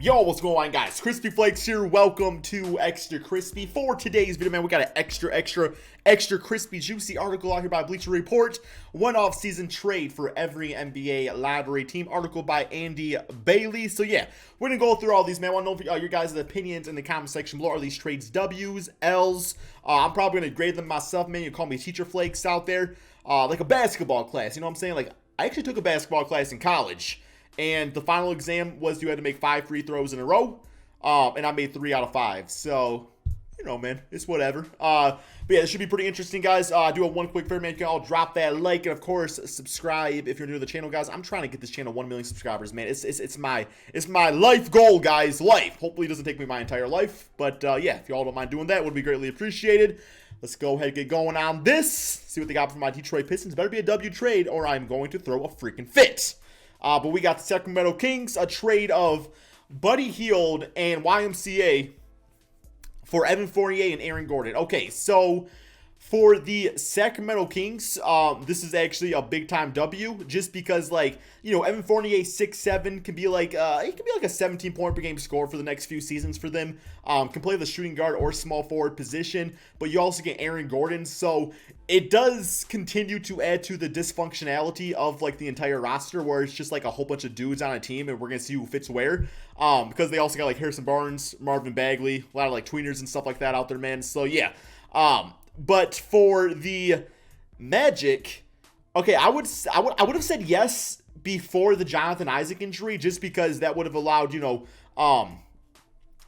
Yo, what's going on, guys? Crispy Flakes here. Welcome to Extra Crispy. For today's video, man, we got an extra crispy, juicy article out here by Bleacher Report. One off-season trade for every NBA lottery team. Article by Andy Bailey. So, yeah, we're going to go through all these, man. I want to know your guys' opinions in the comment section below. Are these trades W's, L's? I'm probably going to grade them myself, man. You call me Teacher Flakes out there. Like a basketball class, you know what I'm saying? Like, I actually took a basketball class in college. And the final exam was you had to make 5 free throws in a row. And I made 3 out of 5. So, you know, man, it's whatever. But yeah, this should be pretty interesting, guys. Do a one quick favor, man. You can all drop that like and, of course, subscribe if you're new to the channel, guys. I'm trying to get this channel 1 million subscribers, man. It's my life goal, guys. Life. Hopefully it doesn't take me my entire life. But, yeah, if you all don't mind doing that, it would be greatly appreciated. Let's go ahead and get going on this. See what they got for my Detroit Pistons. Better be a W trade or I'm going to throw a freaking fit. But we got the Sacramento Kings, a trade of Buddy Hield and YMCA for Evan Fournier and Aaron Gordon. Okay, so for the Sacramento Kings, this is actually a big-time W, just because, like, you know, Evan Fournier, 6'7", can be like, he can be like a 17-point-per-game scorer for the next few seasons for them. Can play the shooting guard or small forward position, but you also get Aaron Gordon, so it does continue to add to the dysfunctionality of, like, the entire roster, where it's just, like, a whole bunch of dudes on a team, and we're going to see who fits where, because they also got, like, Harrison Barnes, Marvin Bagley, a lot of, like, tweeners and stuff like that out there, man, so, yeah, but for the Magic, okay, I would have said yes before the Jonathan Isaac injury, just because that would have allowed, you know,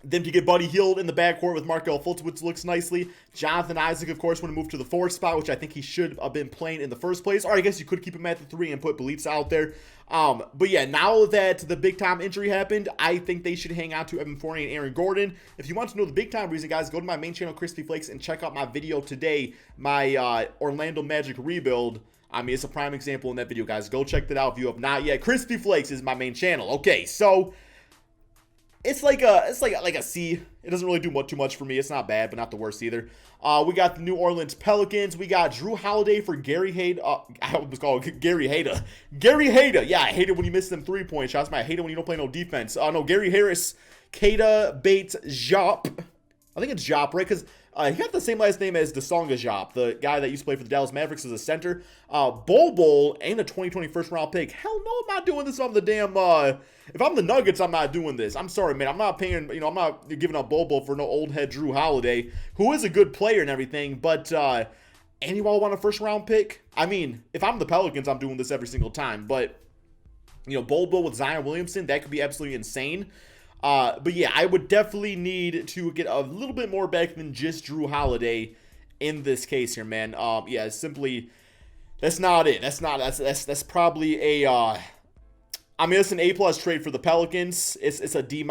them to get Buddy Hield in the backcourt with Markelle Fultz, which looks nicely. Jonathan Isaac, of course, would have moved to the 4 spot, which I think he should have been playing in the first place. Or I guess you could keep him at the 3 and put Beliefs out there. But yeah, now that the big-time injury happened, I think they should hang on to Evan Fournier and Aaron Gordon. If you want to know the big-time reason, guys, go to my main channel, Crispy Flakes, and check out my video today, my Orlando Magic rebuild. I mean, it's a prime example in that video, guys. Go check that out if you have not yet. Crispy Flakes is my main channel. Okay, so it's like a C. It doesn't really do too much for me. It's not bad, but not the worst either. We got the New Orleans Pelicans. We got Drew Holiday for Gary Hayter. I was called Gary Hayter. Gary Hayter. Yeah, I hate it when you miss them 3-point shots. I hate it when you don't play no defense. No, Gary Harris, Keita Bates Jop. I think it's Jop, right? Because he got the same last name as Desonga Jop, the guy that used to play for the Dallas Mavericks as a center. Bol and a 2020 first-round pick. Hell no, I'm not doing this on the damn, if I'm the Nuggets, I'm not doing this. I'm sorry, man. I'm not paying, you know, I'm not giving up Bol for no old head Drew Holiday, who is a good player and everything, but, and you all want a first-round pick? I mean, if I'm the Pelicans, I'm doing this every single time, but, you know, Bol with Zion Williamson, that could be absolutely insane. But yeah, I would definitely need to get a little bit more back than just Drew Holiday in this case here, man. Yeah, simply, that's not it. That's probably a, I mean, it's an A+ trade for the Pelicans. It's a D-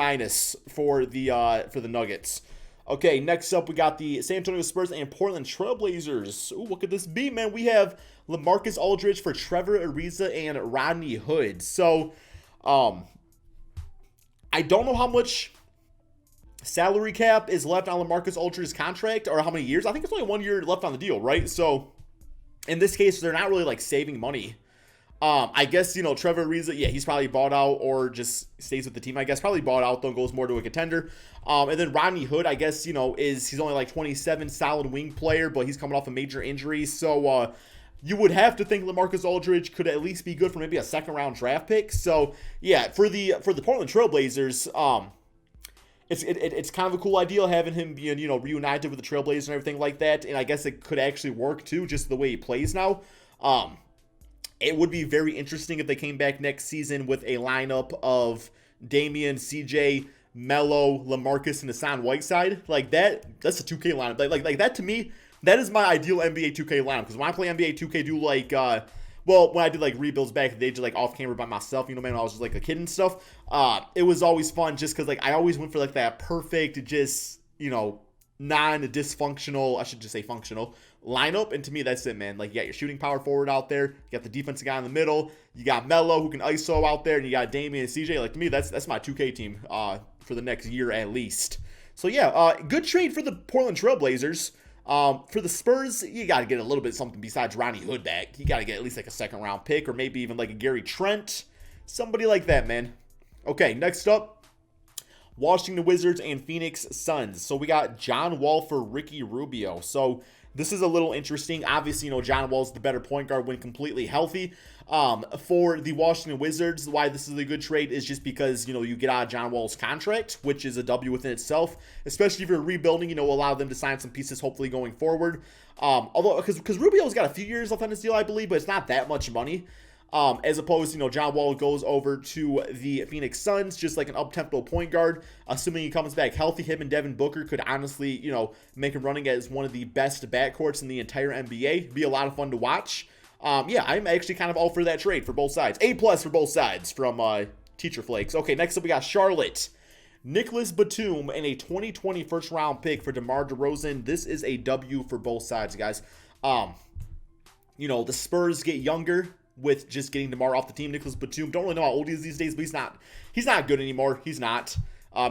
for the Nuggets. Okay, next up we got the San Antonio Spurs and Portland Trailblazers. Ooh, what could this be, man? We have LaMarcus Aldridge for Trevor Ariza and Rodney Hood. So, I don't know how much salary cap is left on LaMarcus Aldridge's contract, or how many years. I think it's only 1 year left on the deal, right? So, in this case, they're not really, like, saving money. I guess, you know, Trevor Ariza, yeah, he's probably bought out or just stays with the team, I guess. Probably bought out, though, goes more to a contender. And then Rodney Hood, I guess, you know, he's only, like, 27, solid wing player, but he's coming off a major injury. So, you would have to think LaMarcus Aldridge could at least be good for maybe a second-round draft pick. So, yeah, for the Portland Trailblazers, it's kind of a cool idea having him being, you know, reunited with the Trailblazers and everything like that. And I guess it could actually work, too, just the way he plays now. It would be very interesting if they came back next season with a lineup of Damian, CJ, Melo, LaMarcus, and Hassan Whiteside. Like, that's a 2K lineup. Like that, to me, that is my ideal NBA 2K lineup, because when I play NBA 2K, do like, well, when I did like rebuilds back in the day, just like off camera by myself, you know, man, when I was just like a kid and stuff, it was always fun just because, like, I always went for like that perfect, just, you know, non-dysfunctional, I should just say functional lineup. And to me, that's it, man. Like, you got your shooting power forward out there, you got the defensive guy in the middle, you got Melo who can ISO out there, and you got Damian and CJ. Like, to me, that's my 2K team for the next year at least. So yeah, good trade for the Portland Trailblazers. For the Spurs, you got to get a little bit something besides Rodney Hood back. You got to get at least like a second-round pick, or maybe even like a Gary Trent. Somebody like that, man. Okay, next up, Washington Wizards and Phoenix Suns. So we got John Wall for Ricky Rubio. So this is a little interesting. Obviously, John Wall's the better point guard when completely healthy. For the Washington Wizards, why this is a good trade is just because, you get out of John Wall's contract, which is a W within itself, especially if you're rebuilding, allow them to sign some pieces hopefully going forward. Although, because Rubio's got a few years left on his deal, I believe, but it's not that much money. As opposed to, John Wall goes over to the Phoenix Suns, just like an up-tempo point guard. Assuming he comes back healthy, him and Devin Booker could honestly, make him running as one of the best backcourts in the entire NBA. Be a lot of fun to watch. Yeah, I'm actually kind of all for that trade for both sides. A+ for both sides from Teacher Flakes. Okay, next up we got Charlotte. Nicholas Batum and a 2020 first-round pick for DeMar DeRozan. This is a W for both sides, guys. The Spurs get younger with just getting DeMar off the team. Nicholas Batum, don't really know how old he is these days, but he's not good anymore. He's not.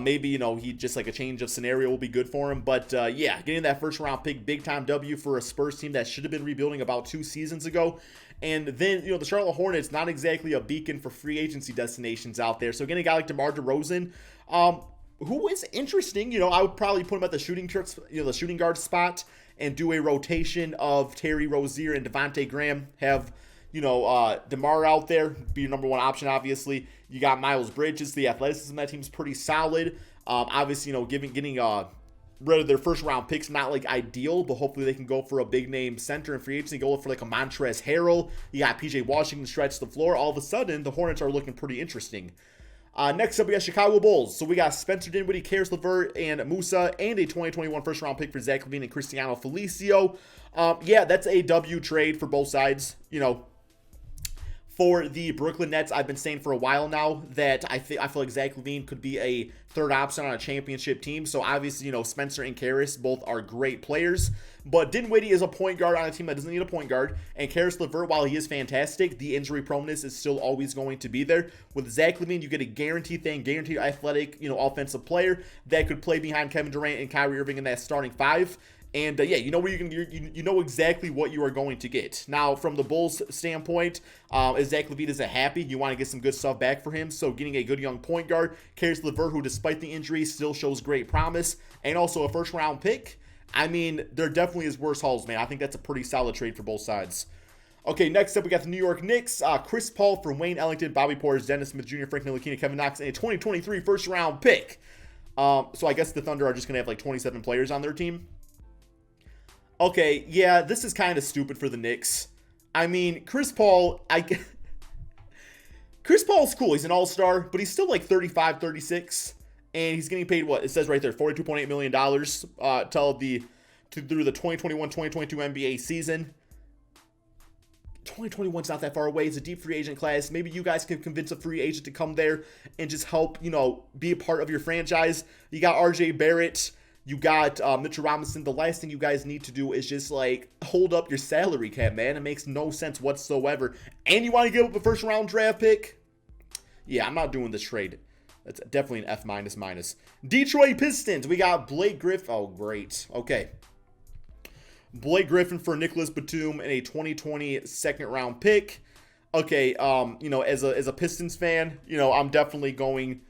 Maybe, he just like a change of scenario will be good for him. But yeah, getting that first round pick, big time W for a Spurs team that should have been rebuilding about 2 seasons ago. And then, the Charlotte Hornets, not exactly a beacon for free agency destinations out there. So getting a guy like DeMar DeRozan, who is interesting, I would probably put him at the shooting guard spot and do a rotation of Terry Rozier and Devontae Graham. Have DeMar out there, be your number one option, obviously. You got Miles Bridges. The athleticism of that team's pretty solid. Obviously, getting rid of their first-round picks, not, like, ideal, but hopefully they can go for a big-name center in free agency, go for, like, a Montrezl Harrell. You got P.J. Washington stretch the floor. All of a sudden, the Hornets are looking pretty interesting. Next up, we got Chicago Bulls. So we got Spencer Dinwiddie, Karis LeVert, and Musa, and a 2021 first-round pick for Zach LaVine and Cristiano Felicio. Yeah, that's a W trade for both sides, For the Brooklyn Nets, I've been saying for a while now that I feel like Zach LaVine could be a third option on a championship team. So obviously, Spencer and Karis both are great players. But Dinwiddie is a point guard on a team that doesn't need a point guard. And Karis LeVert, while he is fantastic, the injury proneness is still always going to be there. With Zach LaVine, you get a guaranteed athletic, offensive player that could play behind Kevin Durant and Kyrie Irving in that starting 5. And yeah, you know exactly what you are going to get. Now, from the Bulls' standpoint, as Zach LaVine isn't happy, you want to get some good stuff back for him. So getting a good young point guard, Karis LeVert, who despite the injury still shows great promise, and also a first-round pick. I mean, there definitely is worse hauls, man. I think that's a pretty solid trade for both sides. Okay, next up, we got the New York Knicks. Chris Paul for Wayne Ellington, Bobby Portis, Dennis Smith Jr., Frank Ntilikina, Kevin Knox, and a 2023 first-round pick. So I guess the Thunder are just going to have like 27 players on their team. Okay, yeah, this is kind of stupid for the Knicks. I mean, Chris Paul, Chris Paul's cool. He's an all-star, but he's still like 35, 36. And he's getting paid, what? It says right there, $42.8 million through the 2021-2022 NBA season. 2021's not that far away. It's a deep free agent class. Maybe you guys can convince a free agent to come there and just help, be a part of your franchise. You got RJ Barrett. You got Mitchell Robinson. The last thing you guys need to do is just, like, hold up your salary cap, man. It makes no sense whatsoever. And you want to give up a first-round draft pick? Yeah, I'm not doing this trade. That's definitely an F-. Detroit Pistons. We got Blake Griffin. Oh, great. Okay. Blake Griffin for Nicholas Batum and a 2020 second-round pick. Okay, as a Pistons fan, I'm definitely going...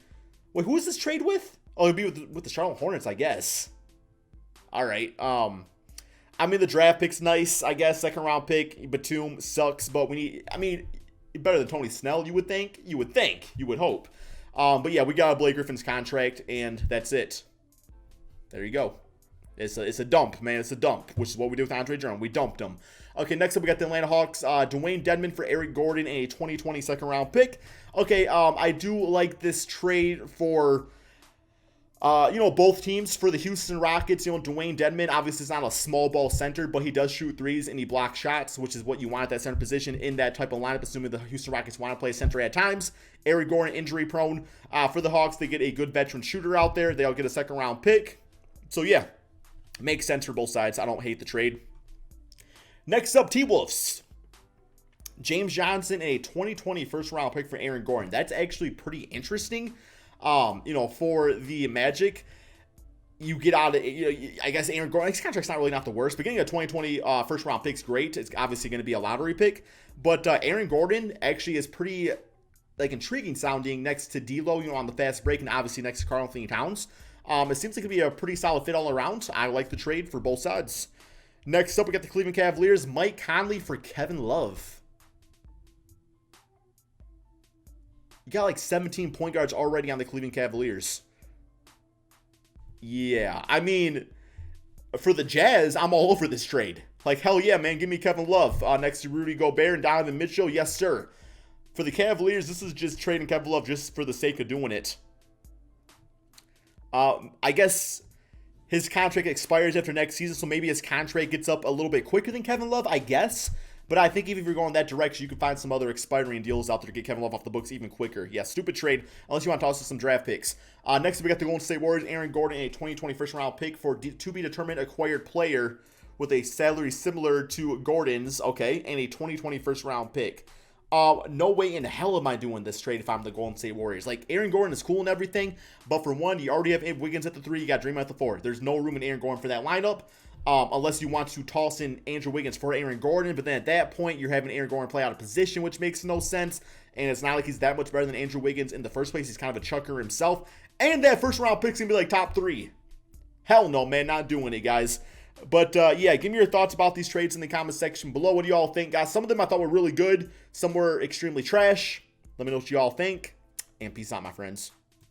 Wait, who is this trade with? Oh, it'd be with the Charlotte Hornets, I guess. All right. I mean, the draft pick's nice, I guess. Second round pick. Batum sucks, but better than Tony Snell, you would think. You would hope. But yeah, we got a Blake Griffin's contract, and that's it. There you go. It's a dump, man. It's a dump, which is what we do with Andre Drummond. We dumped him. Okay, next up we got the Atlanta Hawks. Dwayne Dedmon for Eric Gordon and a 2020 second round pick. Okay, I do like this trade for... both teams. For the Houston Rockets, Dwayne Dedmon obviously is not a small ball center, but he does shoot threes and he blocks shots, which is what you want at that center position in that type of lineup, assuming the Houston Rockets want to play center at times. Eric Gordon, injury prone. For the Hawks, they get a good veteran shooter out there. They'll get a second round pick. So yeah, makes sense for both sides. I don't hate the trade. Next up, T-Wolves. James Johnson, a 2020 first round pick for Aaron Gordon. That's actually pretty interesting. For the Magic, you get out of, I guess Aaron Gordon, his contract's not the worst, but getting a 2020 first round pick's great. It's obviously going to be a lottery pick, but Aaron Gordon actually is pretty like intriguing sounding next to D'Lo, you know, on the fast break, and obviously next to Karl Anthony Towns. It seems like it'd be a pretty solid fit all around. I like the trade for both sides. Next up, we got the Cleveland Cavaliers. Mike Conley for Kevin Love. You got like 17 point guards already on the Cleveland Cavaliers. Yeah, I mean, for the Jazz, I'm all over this trade. Like, hell yeah, man, give me Kevin Love next to Rudy Gobert and Donovan Mitchell. Yes, sir. For the Cavaliers, this is just trading Kevin Love just for the sake of doing it. I guess his contract expires after next season, so maybe his contract gets up a little bit quicker than Kevin Love, I guess. But I think if you're going that direction, you can find some other expiring deals out there to get Kevin Love off the books even quicker. Yeah, stupid trade, unless you want to toss us some draft picks. Next, we got the Golden State Warriors, Aaron Gordon, and a 2020 first-round pick for to-be-determined acquired player with a salary similar to Gordon's, okay, and a 2020 first-round pick. No way in hell am I doing this trade if I'm the Golden State Warriors. Like, Aaron Gordon is cool and everything, but for one, you already have Wiggins at the 3, you got Draymond at the 4. There's no room in Aaron Gordon for that lineup, unless you want to toss in Andrew Wiggins for Aaron Gordon, but then at that point, you're having Aaron Gordon play out of position, which makes no sense, and it's not like he's that much better than Andrew Wiggins in the first place. He's kind of a chucker himself, and that first-round pick's going to be like top 3. Hell no, man, not doing it, guys. But, yeah, give me your thoughts about these trades in the comment section below. What do y'all think, guys? Some of them I thought were really good. Some were extremely trash. Let me know what y'all think. And peace out, my friends.